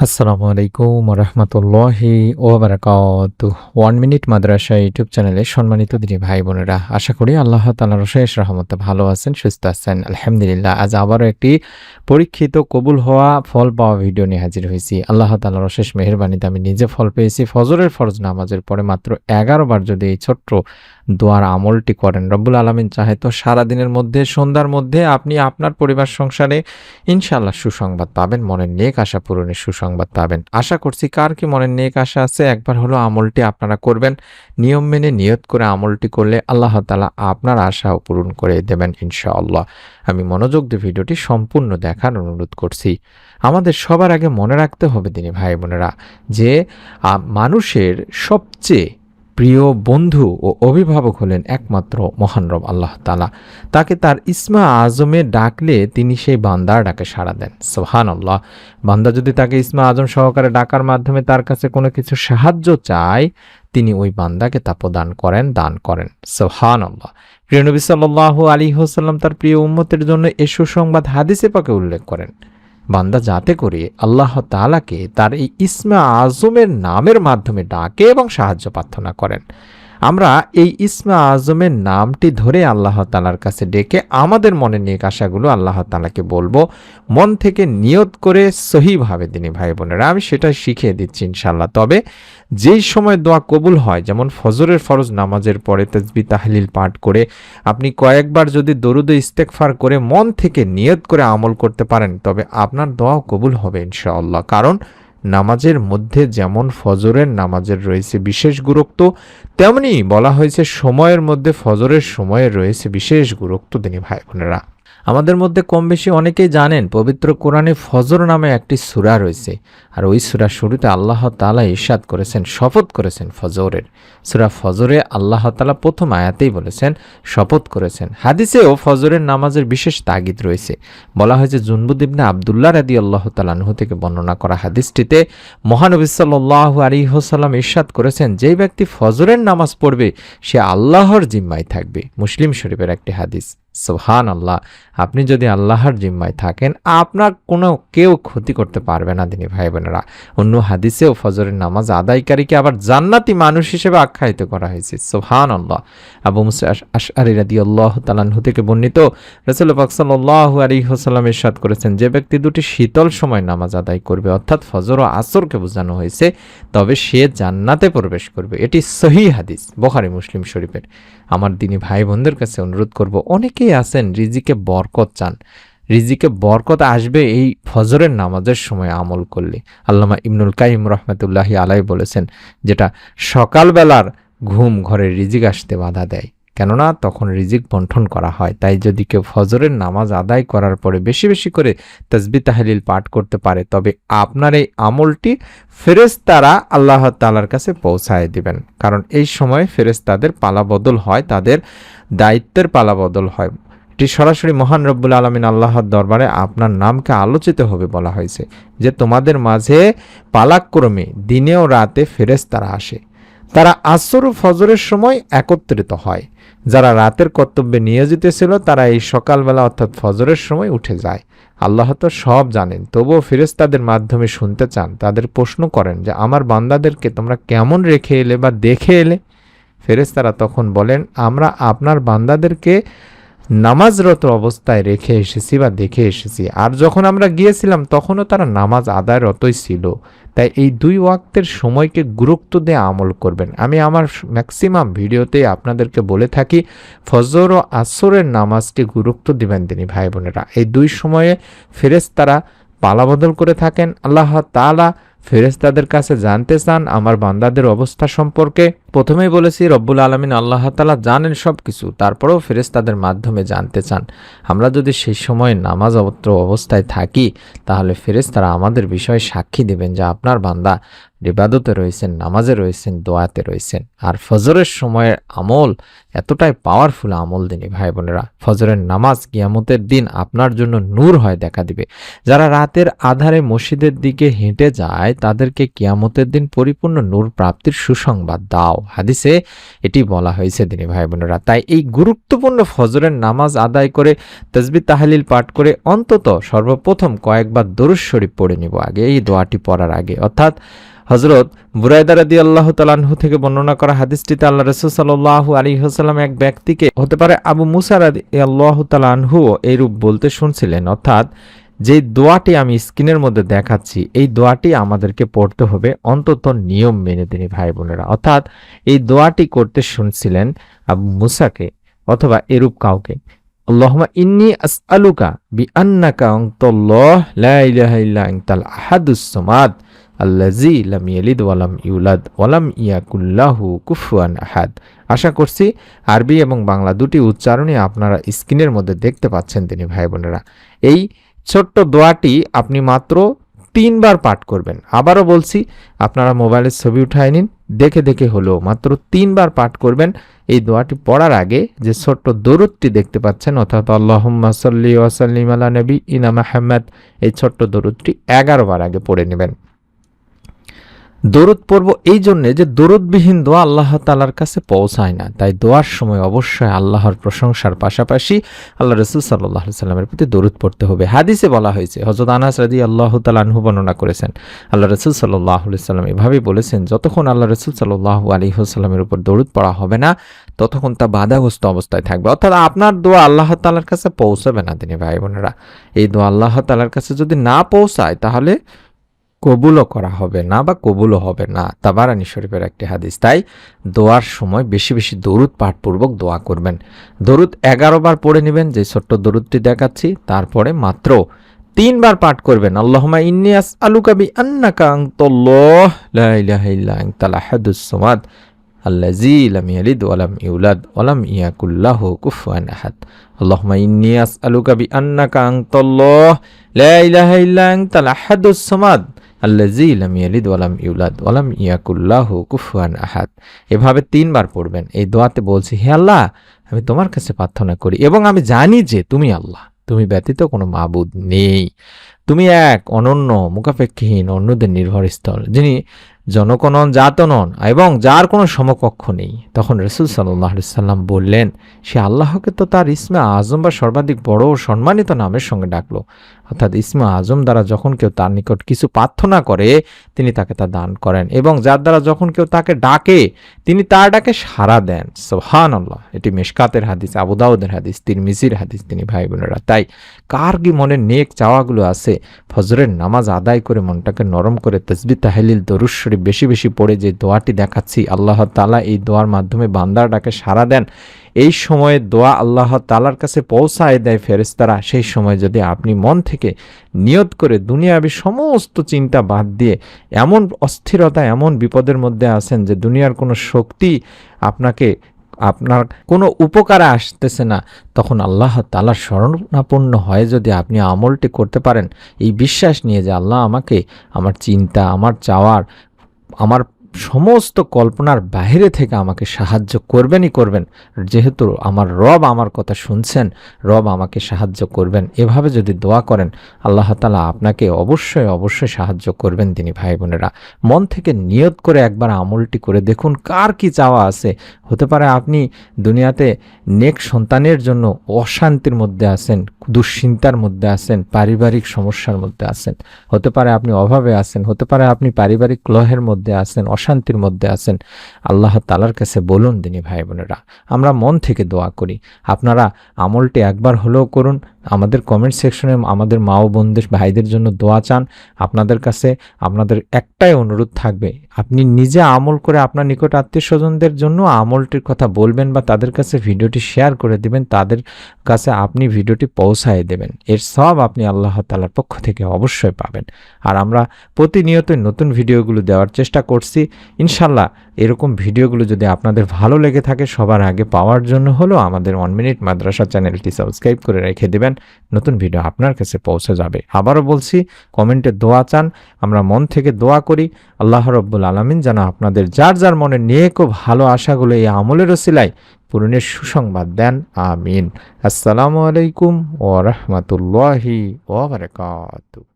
আসসালামু আলাইকুম রহমতুল্লাহি ওবারাকাতুহ। 1 মিনিট মাদ্রাসা ইউটিউব চ্যানেলে সম্মানিত দিনী ভাই বোনেরা, আশা করি আল্লাহ তাআলার অশেষ রহমতে ভালো আছেন, সুস্থ আছেন। আলহামদুলিল্লাহ। আজ আবারও একটি পরীক্ষিত, কবুল হওয়া, ফল পাওয়া ভিডিও নিয়ে হাজির হয়েছি। আল্লাহ তাআলার অশেষ মেহেরবানিতে আমি নিজে ফল পেয়েছি। ফজরের ফরজ নামাজের পরে মাত্র 11 বার যদি এই ছোট্ট দোয়ার আমলটি করেন, রব্বুল আলামিন চাহে তো সারাদিনের মধ্যে, সন্ধ্যার মধ্যে আপনি আপনার পরিবার সংসারে ইনশাআল্লাহ সুসংবাদ পাবেন, মনের নেক আশা পূরণের সুসংবাদ পাবেন। আশা করছি কার কি মনের নেক আশা আছে, একবার হলো আমলটি আপনারা করবেন। নিয়ম মেনে নিয়ত করে আমলটি করলে আল্লাহ তাআলা আপনার আশাও পূরণ করে দেবেন ইনশাআল্লাহ। আমি মনোযোগ দিয়ে ভিডিওটি সম্পূর্ণ দেখার অনুরোধ করছি। আমাদের সবার আগে মনে রাখতে হবে দিনী ভাই বোনেরা, যে মানুষের সবচেয়ে প্রিয় বন্ধু ও অভিভাবক হলেন একমাত্র মহান রব আল্লাহ তাআলা। তাকে তার ইসমা আজমে ডাকলে তিনি সেই বান্দার ডাকে সাড়া দেন। সুবহানাল্লাহ। বান্দা যদি তাকে ইসমা আজম সহকারে ডাকার মাধ্যমে তার কাছে কোনো কিছু সাহায্য চায়, তিনি ওই বান্দাকে তা প্রদান করেন, দান করেন। সুবহানাল্লাহ। প্রিয় নবী সাল্লাল্লাহু আলাইহি ওয়াসাল্লাম তার প্রিয় উম্মতের জন্য এই সুসংবাদ হাদিসে পাকে উল্লেখ করেন, বান্দা যাতে করে আল্লাহ তাআলাকে তার এই ইসমা আজমের নামের মাধ্যমে ডাকে এবং সাহায্য প্রার্থনা করেন। আমরা এই ইসমা আজমের নামটি ধরে আল্লাহ তাআলার কাছে ডেকে আমাদের মনের নেক আশাগুলো আল্লাহ তাআলাকে বলবো, মন থেকে নিয়ত করে সহিভাবে দিনী ভাই বোনেরা। আমি সেটা শিখিয়ে দিচ্ছি ইনশাআল্লাহ। তবে যেই সময় দোয়া কবুল হয়, যেমন ফজরের ফরজ নামাজের পরে তাসবিহ তাহলিল পাঠ করে আপনি কয়েকবার যদি দরুদ ও ইস্তেগফার করে মন থেকে নিয়ত করে আমল করতে পারেন, তবে আপনার দোয়া কবুল হবে ইনশাআল্লাহ। কারণ নামাজের মধ্যে যেমন ফজরের নামাজের রয়েছে বিশেষ গুরুত্ব, তেমনি বলা হয়েছে সময়ের মধ্যে ফজরের সময়ের রয়েছে বিশেষ গুরুত্ব দিনী ভাই বোনেরা। আমাদের মধ্যে কম বেশি অনেকেই জানেন, পবিত্র কোরআনে ফজর নামে একটি সূরা রয়েছে। আর ওই সূরার শুরুতে আল্লাহ তাআলা ইরশাদ করেছেন, শপথ করেছেন ফজরের। সূরা ফজরে আল্লাহ তাআলা প্রথম আয়াতেই বলেছেন, শপথ করেছেন। হাদিসেও ফজরের নামাজের বিশেষ তাগিদ রয়েছে। বলা হয়েছে, জুনবুদ ইবনে আব্দুল্লাহ রাদিয়াল্লাহু তাআলা আনহু থেকে বর্ণনা করা হাদিসটিতে মহানবী সাল্লাল্লাহু আলাইহি ওয়াসাল্লাম ইরশাদ করেছেন, যেই ব্যক্তি ফজরের নামাজ পড়বে সে আল্লাহর জিম্মায় থাকবে। মুসলিম শরীফের একটি হাদিস। সুবহানাল্লাহ। আপনি যদি আল্লাহর জিম্মায় থাকেন, আপনার কোনো কেউ ক্ষতি করতে পারবে না দিনী ভাই বোনেরা। অন্য হাদিসেও ফজরের নামাজ আদায়কারীকে আবার জান্নাতি মানুষ হিসেবে আখ্যায়িত করা হয়েছে। সুবহানাল্লাহ। আবু মুসা আশআরী রাদিয়াল্লাহু তাআলা আনহু থেকে বর্ণিত, রাসূল পাক সাল্লাল্লাহু আলাইহি ওয়াসাল্লাম ইরশাদ করেছেন, যে ব্যক্তি দুটি শীতল সময় নামাজ আদায় করবে, অর্থাৎ ফজর ও আসরকে বোঝানো হয়েছে, তবে সে জান্নাতে প্রবেশ করবে। এটি সহিহ হাদিস, বুখারী মুসলিম শরীফের। আমার দিনী ভাই বোনদের কাছে অনুরোধ করব, অনেকেই আছেন রিজিকে বরকত চান। রিজিকে বরকত আসবে এই ফজরের নামাজের সময় আমল করলে। আল্লামা ইবনুল কাইয়িম রাহমাতুল্লাহি আলাইহি বলেছেন, যেটা সকালবেলার ঘুম ঘরে রিজিক আসতে বাধা দেয়, কেননা তখন রিজিক বন্টন করা হয়। তাই যদি কেউ ফজরের নামাজ আদায় করার পরে বেশি বেশি করে তাসবিহ তাহলিল পাঠ করতে পারে, তবে আপনার এই আমলটি ফেরেশতারা আল্লাহ তাআলার কাছে পৌঁছায় দিবেন। কারণ এই সময় ফেরেশতাদের পালাবদল হয়, তাদের দায়িত্বের পালাবদল হয়। এটি সরাসরি মহান রব্বুল আলামিন আল্লাহর দরবারে আপনার নামকে আলোচিত হবে। বলা হয়েছে যে তোমাদের মাঝে পালাক্রমে দিনে ও রাতে ফেরেশতারা আসে, তারা আসর ও ফজরের সময় একত্রিত হয়। যারা রাতের কর্তব্যে নিয়োজিত ছিল তারা এই সকালবেলা অর্থাৎ ফজরের সময় উঠে যায়। আল্লাহ তো সব জানেন, তবুও ফেরেশতাদের মাধ্যমে শুনতে চান। তাদের প্রশ্ন করেন যে আমার বান্দাদেরকে তোমরা কেমন রেখে এলে বা দেখে এলে? ফেরেশতারা তখন বলেন, আমরা আপনার বান্দাদেরকে নামাজরত অবস্থায় রেখে এসেছি বা দেখে এসেছি, আর যখন আমরা গিয়েছিলাম তখনও তারা নামাজ আদায়রতই ছিল। তাই এই দুই ওয়াক্তের সময়কে গুরুত্ব দিয়ে আমল করবেন। আমি আমার ম্যাক্সিমাম ভিডিওতে আপনাদেরকে বলে থাকি, ফজর ও আসরের নামাজকে গুরুত্ব দিবেন দিনী ভাই বোনেরা। এই দুই সময়ে ফেরেশতারা পালাবদল করে থাকেন। আল্লাহ তাআলা ফেরেশতাদের কাছে জানতে চান আমার বান্দাদের অবস্থা সম্পর্কে। প্রথমেই বলেছি, রব্বুল আলামিন আল্লাহ তাআলা জানেন সব কিছু, তারপরেও ফেরেশতাদের মাধ্যমে জানতে চান। আমরা যদি সেই সময় নামাজ অবস্থায় থাকি, তাহলে ফেরেশতারা আমাদের বিষয়ে সাক্ষী দেবেন যে আপনার বান্দা ইবাদতে রয়েছেন, নামাজে রয়েছেন, দোয়াতে রয়েছেন। আর ফজরের সময়ের আমল এতটাই পাওয়ারফুল আমল দিনী ভাই বোনেরা। ফজরের নামাজ কিয়ামতের দিন আপনার জন্য নূর হয় দেখা দিবে। যারা রাতের আধারে মসজিদের দিকে হেঁটে যায়, তাদেরকে কিয়ামতের দিন পরিপূর্ণ নূর প্রাপ্তির সুসংবাদ দাও। হাদিসে এটি বলা হয়েছে দিনী ভাই বোনেরা। তাই এই গুরুত্বপূর্ণ ফজরের নামাজ আদায় করে তাসবিহ তাহলিল পাঠ করে অন্তত সর্বপ্রথম কয়েকবার দরুদ শরীফ পড়ে নিব আগে, এই দোয়াটি পড়ার আগে। অর্থাৎ হযরত বুরায়দা রাদিয়াল্লাহু তাআলা আনহু থেকে বর্ণনা করা হাদিসটিতে আল্লাহ রাসূল সাল্লাল্লাহু আলাইহি ওয়াসাল্লাম এক ব্যক্তিকে, হতে পারে আবু মুসা রাদিয়াল্লাহু তাআলা আনহু, এইরূপ বলতে শুনছিলেন। অর্থাৎ যে দোয়াটি আমি স্ক্রিনের মধ্যে দেখাচ্ছি এই দোয়াটি আমাদেরকে পড়তে হবে অন্তত নিয়ম মেনে দিনী ভাই বোনেরা। অর্থাৎ এই দোয়াটি করতে শুনছিলেন আবু মুসাকে অথবা এরূপ কাউকে, আল্লাহুম্মা ইন্নী আসআলুকা বিআন্নাকা আনতাল্লাহ লা ইলাহা ইল্লা আনতাল আহাদুস সামাদ আল্লাযী লাম ইয়ালিদ ওয়া লাম ইউলাদ ওয়া লাম ইয়াকুল লাহু কুফুয়ান আহাদ। আশা করছি আরবি এবং বাংলা দুটি উচ্চারণই আপনারা স্ক্রিনের মধ্যে দেখতে পাচ্ছেন দিনী ভাই বোনেরা। এই ছোট্ট দোয়াটি আপনি মাত্র 3 বার পাঠ করবেন। আবারও বলছি, আপনারা মোবাইলের ছবি উঠায় নিন, দেখে দেখে হলেও মাত্র 3 বার পাঠ করবেন। এই দোয়াটি পড়ার আগে যে ছোট্ট দরুদটি দেখতে পাচ্ছেন, অর্থাৎ আল্লাহুম্মা সাল্লি ওয়া সাল্লিম আলা নাবিয়িনা মুহাম্মদ, এই ছোট্ট দরুদটি 11 বার আগে পড়ে নেবেন। দরুদ পড়ব এই জন্যে যে দরুদবিহীন দোয়া আল্লাহ তাআলার কাছে পৌঁছায় না। তাই দোয়ার সময় অবশ্যই আল্লাহর প্রশংসার পাশাপাশি আল্লাহ রাসূল সাল্লাল্লাহু আলাইহি ওয়াসাল্লামের প্রতি দরুদ পড়তে হবে। হাদিসে বলা হয়েছে, হযরত আনাস রাদিয়াল্লাহু তাআলা আনহু বর্ণনা করেছেন, আল্লাহ রাসূল সাল্লাল্লাহু আলাইহি ওয়াসাল্লাম এভাবেই বলেছেন, যতক্ষণ আল্লাহ রাসূল সাল্লাল্লাহু আলাইহি ওয়াসাল্লামের উপর দরুদ পড়া হবে না ততক্ষণ তা বাধাগ্রস্ত অবস্থায় থাকবে। অর্থাৎ আপনার দোয়া আল্লাহ তাআলার কাছে পৌঁছাবে না দিনী ভাই বোনেরা। এই দোয়া আল্লাহ তাআলার কাছে যদি না পৌঁছায় তাহলে কবুলও করা হবে না বা কবুলও হবে না। তাবারানী শরীফের একটি হাদিস। তাই দোয়ার সময় বেশি বেশি দরুদ পাঠপূর্বক দোয়া করবেন। দরুদ 11 বার পড়ে নেবেন, যে ছোট্ট দরুদটি দেখাচ্ছি, তারপরে মাত্র 3 বার পাঠ করবেন, আল্লাহুম্মা ইন্নী আসআলুকা বিআন্নাকা আনতাল্লাহ লা ইলাহা ইল্লা আনতাল আহাদুস সামাদ আল্লাযী লাম ইয়ালিদ ওয়া লাম ইউলাদ ওয়া লাম ইয়াকুল লাহু কুফুয়ান আহাদ। আল্লাহুম্মা ইন্নী আসআলুকা বিআন্নাকা আনতাল্লাহ লা ইলাহা ইল্লা আনতাল আহাদুস সামাদ আল্লাযী লাম ইয়ালিদ ওয়া লাম ইউলাদ ওয়া লাম ইয়াকুল লাহু কুফুয়ান আহাদ। এভাবে 3 বার পড়বেন। এই দোয়াতে বলছি, হে আল্লাহ, আমি তোমার কাছে প্রার্থনা করি এবং আমি জানি যে তুমি আল্লাহ, তুমি ব্যতীত কোনো মাবুদ নেই, তুমি এক অনন্য মুখাপেক্ষীহীন অন্যদের নির্ভরস্থল, যিনি জনক নন জাত নন এবং যার কোনো সমকক্ষ নেই। তখন রাসূল সাল্লাল্লাহু আলাইহি সাল্লাম বললেন, সে আল্লাহকে তো তার ইসমে আজম বা সর্বাধিক বড় ও সম্মানিত নামের সঙ্গে ডাকলো। অর্থাৎ ইসমে আজম দ্বারা যখন কেউ তার নিকট কিছু প্রার্থনা করে তিনি তাকে তা দান করেন, এবং যার দ্বারা যখন কেউ তাকে ডাকে তিনি তার ডাকে সাড়া দেন। সুবহানাল্লাহ। এটি মিশকাতের হাদিস, আবু দাউদের হাদিস, তিরমিজির হাদিস তিনি ভাই বোনেরা। তাই কার কি মনে নেক চাওয়াগুলো আছে, ফজরের নামাজ আদায় করে মনটাকে নরম করে তাসবিহ তাহলিল দরুদ শরীফ বেশি বেশি পড়ে যে দোয়াটি দেখাচ্ছি, আল্লাহ তাআলা এই দোয়ার মাধ্যমে বান্দার ডাকে সাড়া দেন। এই সময়ে দোয়া আল্লাহ তাআলার কাছে পৌঁছায় দেয় ফেরেশতারা। সেই সময় যদি আপনি মন থেকে নিয়ত করে দুনিয়াবি সমস্ত চিন্তা বাদ দিয়ে এমন অস্থিরতা, এমন বিপদের মধ্যে আছেন যে দুনিয়ার কোনো শক্তি আপনার কোনো উপকারে আসতেছে না, তখন আল্লাহ তাআলার শরণাপন্ন হয়ে যদি আপনি আমলটি করতে পারেন, এই বিশ্বাস নিয়ে যে আল্লাহ আমাকে আমার চিন্তা, আমার চাওয়ার, আমার সমস্ত কল্পনার বাইরে থেকে আমাকে সাহায্য করবেনই করবেন, যেহেতু আমার রব আমার কথা শুনছেন, রব আমাকে সাহায্য করবেন, এভাবে যদি দোয়া করেন আল্লাহ তাআলা আপনাকে অবশ্যই অবশ্যই সাহায্য করবেন তিনি ভাই বোনেরা। মন থেকে নিয়ত করে একবার আমলটি করে দেখুন কার কি চাওয়া আছে। হতে পারে আপনি দুনিয়াতে নেক সন্তানের জন্য অশান্তির মধ্যে আছেন, দুশ্চিন্তার মধ্যে আছেন, পারিবারিক সমস্যার মধ্যে আছেন, হতে পারে আপনি অভাবে আছেন, হতে পারে আপনি পারিবারিক কলহের মধ্যে আছেন, অশান্তির মধ্যে আছেন। আল্লাহ তাআলার কাছে বলুন দিনী ভাই বোনেরা, আমরা মন থেকে দোয়া করি। আপনারা আমলটি একবার হলেও করুন। আমাদের কমেন্ট সেকশনে আমাদের মা ও বোনদের ভাইদের জন্য দোয়া চান। আপনাদের কাছে আপনাদের একটাই অনুরোধ থাকবে, আপনি নিজে আমল করে আপনার নিকট আত্মীয় স্বজনদের জন্য আমলটির কথা বলবেন বা তাদের কাছে ভিডিওটি শেয়ার করে দিবেন, তাদের কাছে আপনি ভিডিওটি পৌঁছায় দেবেন। এর সব আপনি আল্লাহ তাআলার পক্ষ থেকে অবশ্যই পাবেন। আর আমরা প্রতিনিয়তই নতুন ভিডিওগুলো দেওয়ার চেষ্টা করছি। ইনশাল্লাহ এরকম ভিডিওগুলো যদি আপনাদের ভালো লেগে থাকে, সবার আগে পাওয়ার জন্য হলো আমাদের 1 মিনিট মাদ্রাসা চ্যানেলটি সাবস্ক্রাইব করে রেখে দেবেন, নতুন ভিডিও আপনার কাছে পৌঁছে যাবে। আবারও বলছি, কমেন্টে দোয়া চান, আমরা মন থেকে দোয়া করি আল্লাহ রাব্বুল আলামিন যেন আপনাদের যার যার মনে নেক ও ভালো আশাগুলো এই আমলের ওসিলায় পূরণের সুসংবাদ দেন। আমিন। আসসালামু আলাইকুম ওয়া রাহমাতুল্লাহি ওয়া বারাকাতুহু।